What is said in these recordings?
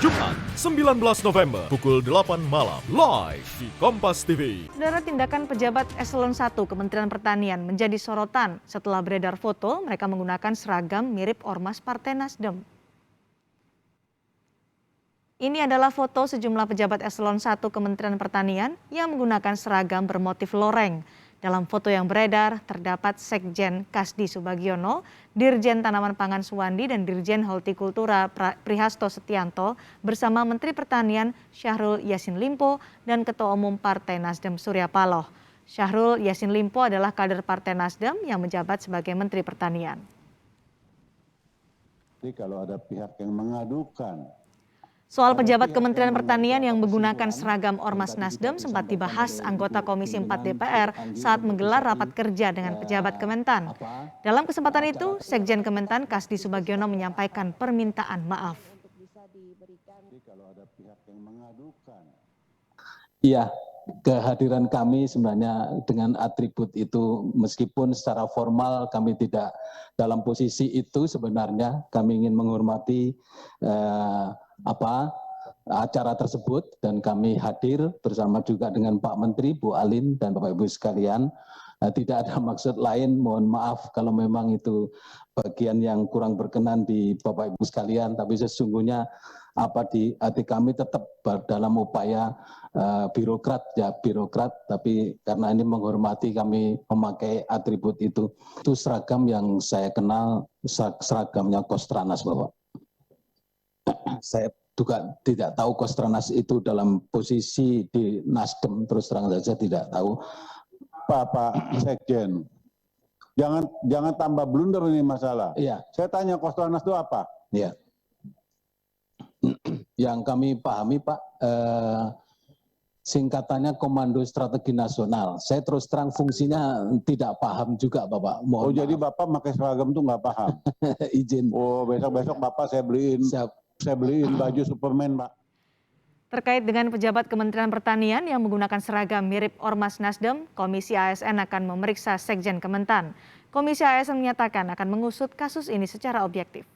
Jumat 19 November pukul 8 malam live di Kompas TV. Saudara, tindakan pejabat Eselon 1 Kementerian Pertanian menjadi sorotan setelah beredar foto mereka menggunakan seragam mirip ormas Partai Nasdem. Ini adalah foto sejumlah pejabat Eselon 1 Kementerian Pertanian yang menggunakan seragam bermotif loreng. Dalam foto yang beredar terdapat Sekjen Kasdi Subagiono, Dirjen Tanaman Pangan Suwandi dan Dirjen Hortikultura Prihasto Setianto bersama Menteri Pertanian Syahrul Yassin Limpo dan Ketua Umum Partai Nasdem Surya Paloh. Syahrul Yassin Limpo adalah kader Partai Nasdem yang menjabat sebagai Menteri Pertanian. Jadi kalau ada pihak yang mengadukan Soal pejabat Kementerian Pertanian yang menggunakan seragam Ormas Nasdem sempat dibahas anggota Komisi 4 DPR saat menggelar rapat kerja dengan pejabat Kementan. Dalam kesempatan itu, Sekjen Kementan Kasdi Subagiono menyampaikan permintaan maaf. kalau ada pihak yang mengadukan. Iya, kehadiran kami sebenarnya dengan atribut itu meskipun secara formal kami tidak dalam posisi itu, sebenarnya kami ingin menghormati acara tersebut dan kami hadir bersama juga dengan Pak Menteri, Bu Alin dan Bapak Ibu sekalian. Tidak ada maksud lain, mohon maaf kalau memang itu bagian yang kurang berkenan di Bapak Ibu sekalian, tapi sesungguhnya di hati kami tetap dalam upaya birokrat, tapi karena ini menghormati kami memakai atribut itu. Itu seragam yang saya kenal, seragamnya Kostranas, Bapak. Saya juga tidak tahu Kostranas itu dalam posisi di Nasdem, terus terang saja tidak tahu. Pak Sekjen, jangan tambah blunder ini masalah. Iya. Saya tanya Kostranas itu apa? Iya. Yang kami pahami, Pak, singkatannya Komando Strategi Nasional. Saya terus terang fungsinya tidak paham juga, Bapak. Mohon maaf. Jadi Bapak pakai seragam itu nggak paham? Izin. Oh, besok-besok Bapak saya beliin baju Superman, Pak. Terkait dengan pejabat Kementerian Pertanian yang menggunakan seragam mirip Ormas Nasdem, Komisi ASN akan memeriksa Sekjen Kementan. Komisi ASN menyatakan akan mengusut kasus ini secara objektif.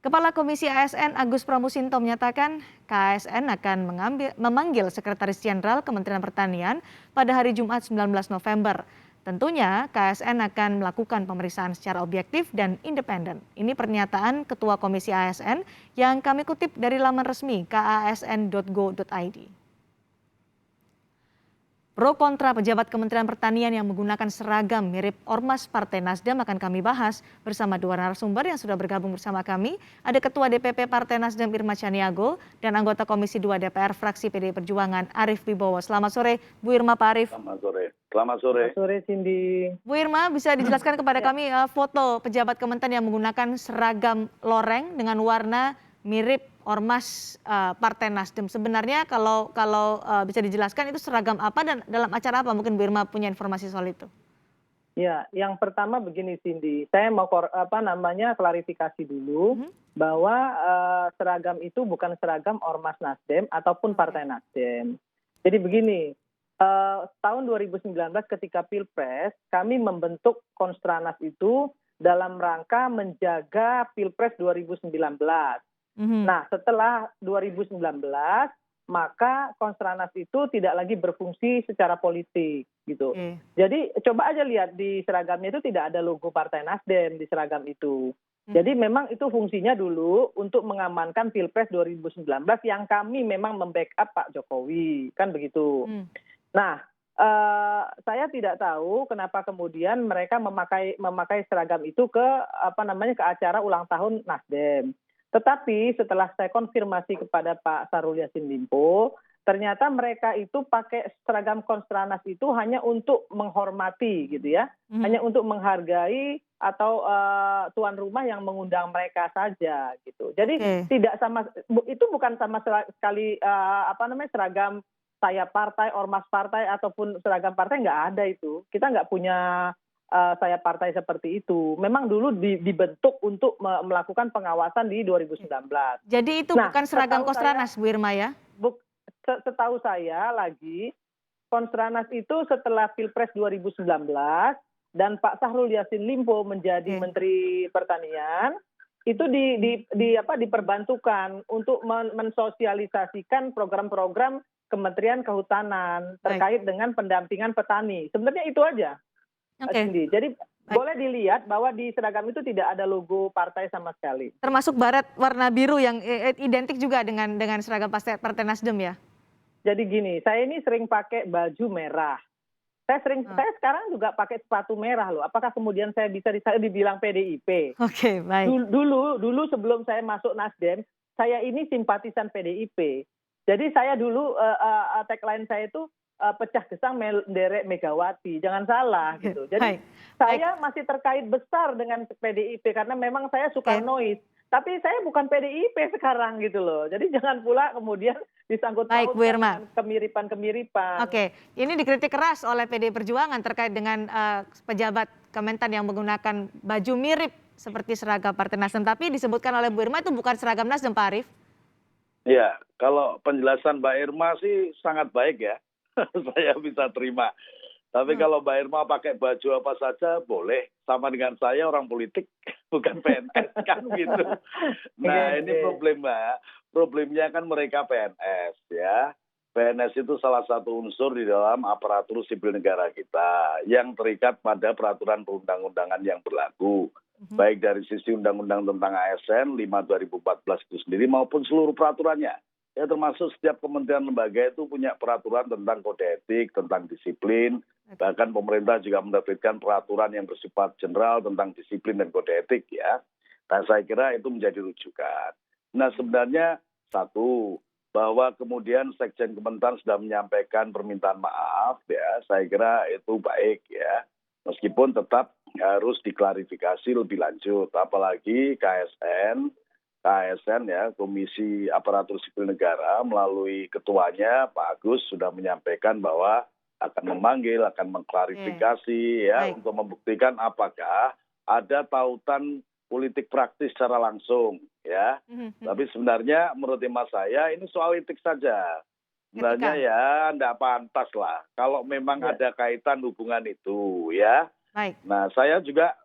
Kepala Komisi ASN Agus Pramusinto menyatakan KASN akan memanggil Sekretaris Jenderal Kementerian Pertanian pada hari Jumat 19 November. Tentunya KASN akan melakukan pemeriksaan secara objektif dan independen. Ini pernyataan Ketua Komisi ASN yang kami kutip dari laman resmi kasn.go.id. Pro kontra pejabat Kementerian Pertanian yang menggunakan seragam mirip Ormas Partai Nasdem akan kami bahas bersama dua narasumber yang sudah bergabung bersama kami. Ada Ketua DPP Partai Nasdem Irma Chaniago dan anggota Komisi 2 DPR fraksi PDI Perjuangan Arief Wibowo. Selamat sore Bu Irma, Pak Arief. Selamat sore. Selamat sore. Selamat sore, Cindy. Bu Irma, bisa dijelaskan kepada kami foto pejabat Kementan yang menggunakan seragam loreng dengan warna mirip Ormas Partai Nasdem. Sebenarnya kalau bisa dijelaskan itu seragam apa dan dalam acara apa? Mungkin Bu Irma punya informasi soal itu. Ya, yang pertama begini, Cindy. Saya mau klarifikasi dulu bahwa seragam itu bukan seragam Ormas Nasdem ataupun Partai Nasdem. Jadi begini, tahun 2019 ketika Pilpres, kami membentuk Konstranas itu dalam rangka menjaga Pilpres 2019. Nah, setelah 2019, maka Konstranas itu tidak lagi berfungsi secara politik, gitu. Jadi coba aja lihat di seragamnya itu tidak ada logo Partai Nasdem di seragam itu. Jadi memang itu fungsinya dulu untuk mengamankan Pilpres 2019 yang kami memang membackup Pak Jokowi, kan begitu. Nah, saya tidak tahu kenapa kemudian mereka memakai seragam itu ke acara ulang tahun Nasdem. Tetapi setelah saya konfirmasi kepada Pak Syahrul Yassin Limpo, ternyata mereka itu pakai seragam Konstranas itu hanya untuk menghormati, gitu ya, hanya untuk menghargai atau tuan rumah yang mengundang mereka saja, gitu. Jadi itu bukan sama sekali seragam saya partai, ormas partai ataupun seragam partai, nggak ada itu. Kita nggak punya saya partai seperti itu. Memang dulu dibentuk untuk melakukan pengawasan di 2019. Jadi itu bukan seragam Konstranas, Bu Irma ya? Setahu saya lagi, Konstranas itu setelah Pilpres 2019 dan Pak Syahrul Yassin Limpo menjadi Menteri Pertanian, itu diperbantukan untuk mensosialisasikan program-program Kementerian Kehutanan terkait dengan pendampingan petani. Sebenarnya itu aja, Mbak Oke. Cindy. Jadi Baik. boleh dilihat bahwa di seragam itu tidak ada logo partai sama sekali. Termasuk baret warna biru yang identik juga dengan seragam Partai Nasdem ya? Jadi gini, saya ini sering pakai baju merah. Saya sekarang juga pakai sepatu merah loh. Apakah kemudian saya bisa dibilang PDIP? Oke, baik. Dulu sebelum saya masuk Nasdem, saya ini simpatisan PDIP. Jadi saya dulu tagline saya itu pecah gesang menderek Megawati. Jangan salah gitu. Jadi Baik. saya masih terkait besar dengan PDIP karena memang saya suka noise. Tapi saya bukan PDIP sekarang gitu loh. Jadi jangan pula kemudian disangkut-pautkan Baik, Bu Irma. dengan kemiripan-kemiripan. Oke, ini dikritik keras oleh PDI Perjuangan terkait dengan pejabat Kementan yang menggunakan baju mirip seperti seragam Partai Nasdem. Tapi disebutkan oleh Bu Irma itu bukan seragam Nasdem, Pak Arief. Ya, kalau penjelasan Mbak Irma sih sangat baik ya. Saya bisa terima. Tapi kalau Mbak Irma pakai baju apa saja boleh. Sama dengan saya orang politik, bukan PNS kan gitu. Nah ini problemnya kan mereka PNS ya. PNS itu salah satu unsur di dalam aparatur sipil negara kita yang terikat pada peraturan perundang-undangan yang berlaku. Baik dari sisi undang-undang tentang ASN 5/2014 itu sendiri maupun seluruh peraturannya. Ya termasuk setiap kementerian lembaga itu punya peraturan tentang kode etik, tentang disiplin. Bahkan pemerintah juga menerbitkan peraturan yang bersifat general tentang disiplin dan kode etik ya. Nah saya kira itu menjadi rujukan. Nah sebenarnya satu, bahwa kemudian Sekjen Kementan sudah menyampaikan permintaan maaf ya, saya kira itu baik ya. Meskipun tetap harus diklarifikasi lebih lanjut, apalagi KSN ya, Komisi Aparatur Sipil Negara melalui ketuanya Pak Agus sudah menyampaikan bahwa akan memanggil, akan mengklarifikasi ya untuk membuktikan apakah ada tautan politik praktis secara langsung ya. Tapi sebenarnya menurut hemat saya ini soal etik saja. Sebenarnya ya enggak pantas lah kalau memang ada kaitan hubungan itu ya. Baik. Nah saya juga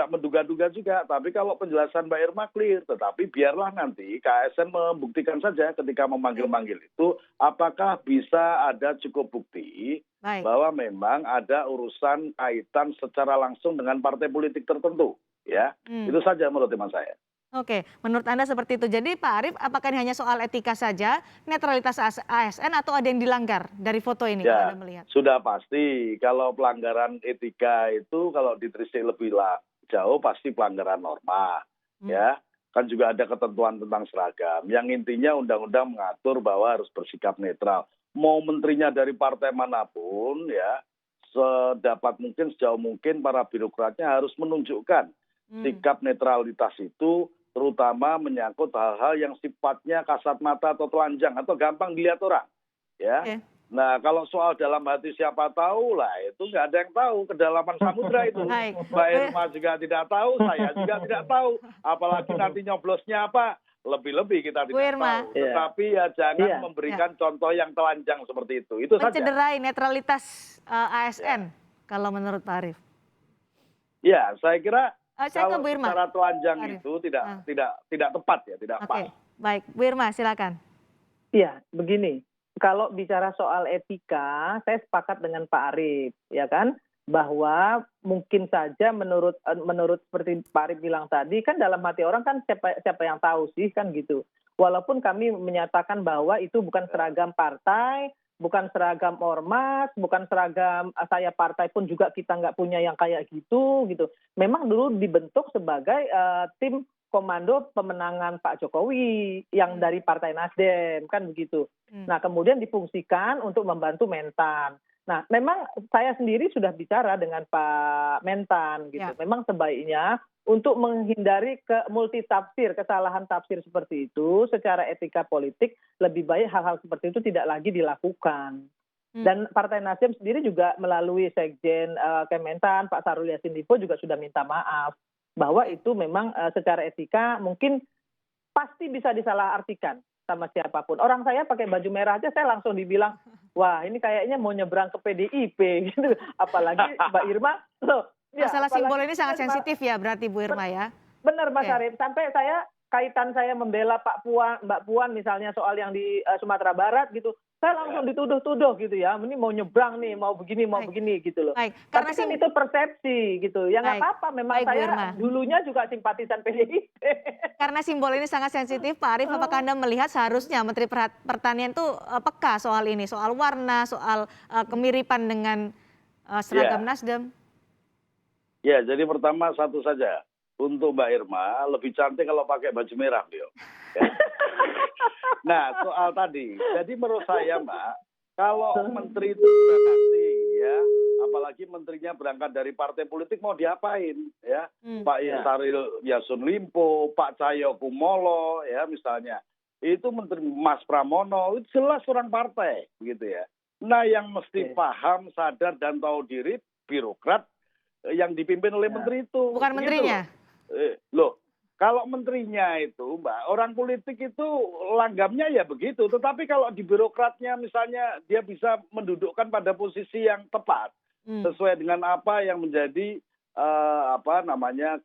menduga-duga juga, tapi kalau penjelasan Mbak Irma clear, tetapi biarlah nanti KSN membuktikan saja ketika memanggil-manggil itu, apakah bisa ada cukup bukti bahwa memang ada urusan kaitan secara langsung dengan partai politik tertentu, ya. Itu saja menurut teman saya. Oke, menurut Anda seperti itu. Jadi Pak Arief, apakah ini hanya soal etika saja, netralitas ASN atau ada yang dilanggar dari foto ini Ya, kalau Anda melihat? sudah pasti kalau pelanggaran etika itu kalau ditelisik lebih jauh pasti pelanggaran norma, ya. Kan juga ada ketentuan tentang seragam. Yang intinya undang-undang mengatur bahwa harus bersikap netral. Mau menterinya dari partai manapun, ya, sedapat mungkin sejauh mungkin para birokratnya harus menunjukkan sikap netralitas itu, terutama menyangkut hal-hal yang sifatnya kasat mata atau telanjang atau gampang dilihat orang, ya. Nah, kalau soal dalam hati siapa tahu lah, itu nggak ada yang tahu kedalaman samudra itu. Mbak Irma juga tidak tahu, saya juga tidak tahu. Apalagi nanti nyoblosnya apa, lebih-lebih kita tidak tahu. Tetapi ya jangan memberikan contoh yang telanjang seperti itu. Itu saja. Mencederai netralitas ASN kalau menurut Pak Arief. Ya, saya kira Saya ke Bu kalau Irma. secara telanjang itu tidak tepat ya, tidak pas. Baik, Bu Irma silakan. Iya, begini. Kalau bicara soal etika, saya sepakat dengan Pak Arief, ya kan, bahwa mungkin saja menurut seperti Pak Arief bilang tadi, kan dalam hati orang kan siapa yang tahu sih kan gitu. Walaupun kami menyatakan bahwa itu bukan seragam partai, bukan seragam ormas, bukan seragam saya partai pun juga kita nggak punya yang kayak gitu. Memang dulu dibentuk sebagai tim komando pemenangan Pak Jokowi yang dari Partai Nasdem kan begitu. Nah kemudian difungsikan untuk membantu Mentan. Nah memang saya sendiri sudah bicara dengan Pak Mentan gitu. Memang sebaiknya untuk menghindari multitafsir, kesalahan tafsir seperti itu secara etika politik lebih baik hal-hal seperti itu tidak lagi dilakukan. Dan Partai Nasdem sendiri juga melalui Sekjen Kementan Pak Syahrul Yassin Limpo juga sudah minta maaf bahwa itu memang secara etika mungkin pasti bisa disalahartikan sama siapapun. Orang saya pakai baju merah aja saya langsung dibilang, wah ini kayaknya mau nyebrang ke PDIP gitu. Apalagi Mbak Irma, loh. Masalah simbol ini sangat sensitif ya berarti Bu Irma ya? Benar Mas Oke. Arief, sampai kaitan saya membela Mbak Puan misalnya soal yang di Sumatera Barat gitu, saya langsung dituduh-tuduh gitu ya, ini mau nyebrang nih, mau Baik, begini gitu loh. baik. Karena Tapi kan itu persepsi gitu, ya nggak baik, apa-apa, memang baik Bu saya Irma. dulunya juga simpatisan PDIP. Karena simbol ini sangat sensitif, Pak Arief, apakah Anda melihat seharusnya Menteri Pertanian itu peka soal ini, soal warna, soal kemiripan dengan seragam Ya, Nasdem? ya. Jadi pertama satu saja. Untuk Mbak Irma, lebih cantik kalau pakai baju merah, beliau. Ya. Nah, soal tadi. Jadi menurut saya, Mbak, kalau menteri itu sudah pasti, ya, apalagi menterinya berangkat dari partai politik mau diapain, ya? Pak Syahrul Yassin Limpo, Pak Cahyokumolo, ya misalnya. Itu Menteri Mas Pramono, itu jelas orang partai, gitu ya. Nah, yang mesti paham, sadar, dan tahu diri, birokrat yang dipimpin oleh menteri itu. Bukan Begitu menterinya? loh, kalau menterinya itu, Mbak, orang politik itu langgamnya ya begitu. Tetapi kalau di birokratnya misalnya dia bisa mendudukkan pada posisi yang tepat sesuai dengan apa yang menjadi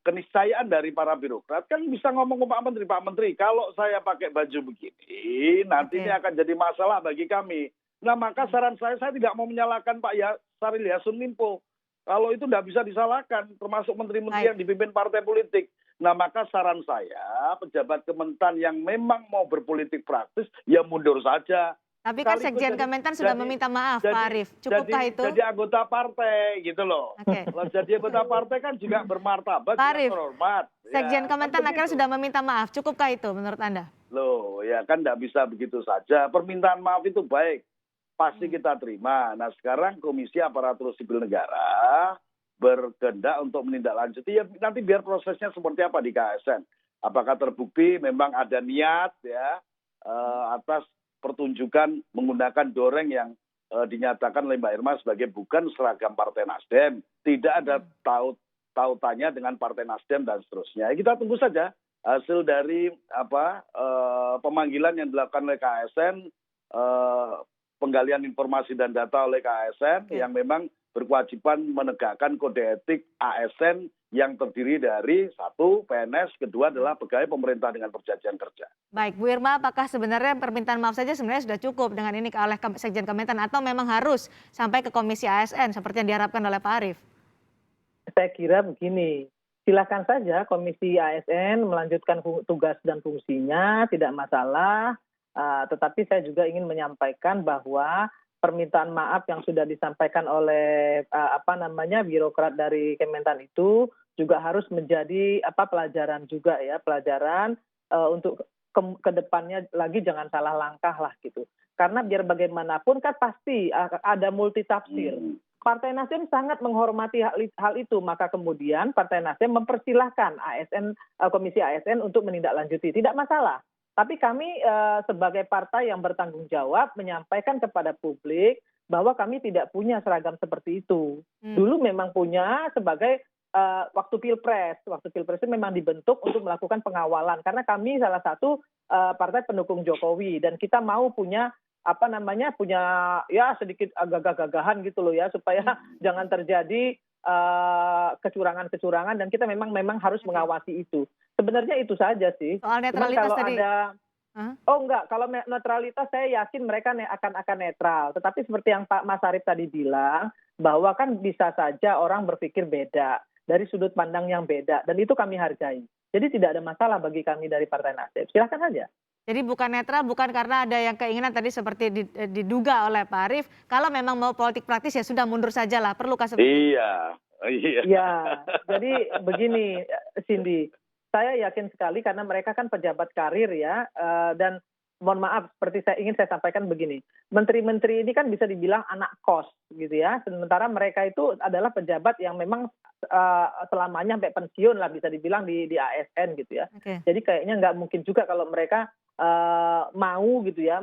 keniscayaan dari para birokrat, kan bisa ngomong ke Pak Menteri, kalau saya pakai baju begini, nanti ini akan jadi masalah bagi kami. Nah, maka saran saya tidak mau menyalahkan Pak Syahrul Yassin Limpo. Kalau itu tidak bisa disalahkan, termasuk menteri-menteri yang dipimpin partai politik. Nah, maka saran saya, pejabat Kementan yang memang mau berpolitik praktis, ya mundur saja. Tapi kan Sekjen Kementan sudah meminta maaf, Pak Arief. Cukupkah itu? Jadi anggota partai, gitu loh. Oke. Kalau jadi anggota partai kan juga bermartabat, Pak juga Arief, terhormat. Sekjen Ya, Kementan kan akhirnya begitu. sudah meminta maaf. Cukupkah itu menurut Anda? Loh, ya kan tidak bisa begitu saja. Permintaan maaf itu baik. Pasti kita terima. Nah, sekarang Komisi Aparatur Sipil Negara berkehendak untuk menindaklanjuti, ya nanti biar prosesnya seperti apa di KSN. Apakah terbukti memang ada niat ya atas pertunjukan menggunakan doreng yang dinyatakan oleh Mbak Irma sebagai bukan seragam Partai Nasdem. Tidak ada tautannya dengan Partai Nasdem dan seterusnya. Kita tunggu saja hasil dari pemanggilan yang dilakukan oleh KSN, penggalian informasi dan data oleh KSN yang memang berkewajiban menegakkan kode etik ASN yang terdiri dari satu PNS, kedua adalah pegawai pemerintah dengan perjanjian kerja. Baik, Bu Irma, apakah sebenarnya permintaan maaf saja sebenarnya sudah cukup dengan ini oleh Sekjen Kementan atau memang harus sampai ke Komisi ASN seperti yang diharapkan oleh Pak Arief? Saya kira begini, silakan saja Komisi ASN melanjutkan tugas dan fungsinya, tidak masalah. Tetapi saya juga ingin menyampaikan bahwa permintaan maaf yang sudah disampaikan oleh birokrat dari Kementan itu juga harus menjadi pelajaran juga ya, pelajaran untuk ke depannya lagi jangan salah langkah lah gitu. Karena biar bagaimanapun kan pasti ada multitafsir. Partai Nasdem sangat menghormati hal itu, maka kemudian Partai Nasdem mempersilahkan Komisi ASN untuk menindaklanjuti, tidak masalah. Tapi kami sebagai partai yang bertanggung jawab menyampaikan kepada publik bahwa kami tidak punya seragam seperti itu. Dulu memang punya sebagai waktu Pilpres. Waktu Pilpres itu memang dibentuk untuk melakukan pengawalan. Karena kami salah satu partai pendukung Jokowi. Dan kita mau punya punya ya sedikit gagah-gagahan gitu loh ya. Supaya jangan terjadi kecurangan-kecurangan. Dan kita memang harus mengawasi itu. Sebenarnya itu saja sih. Soal netralitas kalau tadi. Enggak, kalau netralitas saya yakin mereka akan netral. Tetapi seperti yang Pak Mas Arief tadi bilang, bahwa kan bisa saja orang berpikir beda, dari sudut pandang yang beda, dan itu kami hargai. Jadi tidak ada masalah bagi kami dari Partai Nasdem. Silakan aja. Jadi bukan netral, bukan karena ada yang keinginan tadi seperti diduga oleh Pak Arief, kalau memang mau politik praktis ya sudah mundur saja lah, perlukah seperti itu? Iya. Ya, jadi begini Cindy. Saya yakin sekali karena mereka kan pejabat karir ya, dan mohon maaf seperti ingin saya sampaikan begini, menteri-menteri ini kan bisa dibilang anak kos gitu ya, sementara mereka itu adalah pejabat yang memang selamanya sampai pensiun lah bisa dibilang di ASN gitu ya. Jadi kayaknya nggak mungkin juga kalau mereka mau gitu ya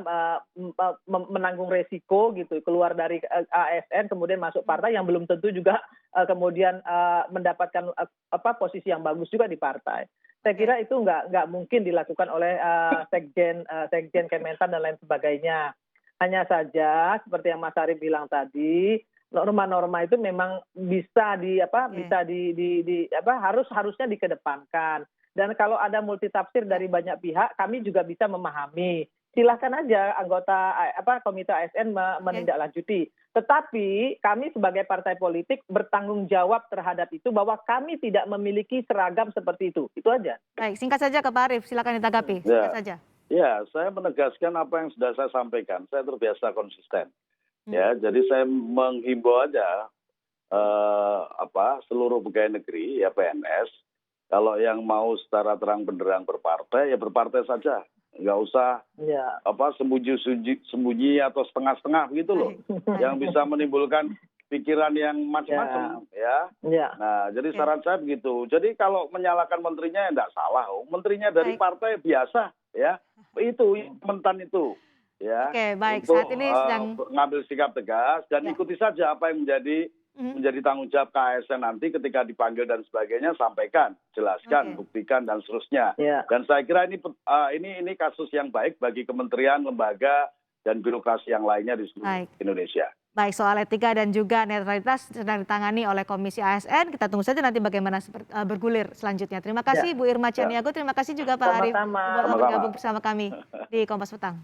menanggung resiko gitu keluar dari ASN kemudian masuk partai yang belum tentu juga kemudian mendapatkan posisi yang bagus juga di partai. Saya kira itu nggak mungkin dilakukan oleh Sekjen Kementan dan lain sebagainya. Hanya saja seperti yang Mas Arief bilang tadi, norma-norma itu memang bisa harusnya dikedepankan. Dan kalau ada multitafsir dari banyak pihak, kami juga bisa memahami. Silahkan aja anggota komite ASN menindaklanjuti. Tetapi kami sebagai partai politik bertanggung jawab terhadap itu bahwa kami tidak memiliki seragam seperti itu. Itu aja. Baik, singkat saja ke Pak Arief, silakan ditanggapi. Singkat saja. Ya, saya menegaskan apa yang sudah saya sampaikan. Saya terbiasa konsisten. Ya, jadi saya menghimbau aja seluruh pegawai negeri ya PNS, kalau yang mau secara terang benderang berpartai ya berpartai saja. Nggak usah sembunyi atau setengah-setengah begitu loh, yang bisa menimbulkan pikiran yang macam-macam ya. Nah, jadi saran saya begitu. Jadi kalau menyalahkan menterinya ya nggak salah, menterinya dari partai biasa ya, itu mentan itu ya. Oke, baik. Untuk Saat ini sedang ngambil sikap tegas dan ikuti saja apa yang menjadi tanggung jawab KASN nanti ketika dipanggil dan sebagainya, sampaikan, jelaskan, buktikan dan seterusnya. Dan saya kira ini kasus yang baik bagi kementerian, lembaga dan birokrasi yang lainnya di seluruh Indonesia. Baik, soal etika dan juga netralitas sedang ditangani oleh Komisi ASN. Kita tunggu saja nanti bagaimana bergulir selanjutnya. Terima kasih Bu Irma Caniago, terima kasih juga Pak Arief. Bergabung bersama kami di Kompas Petang.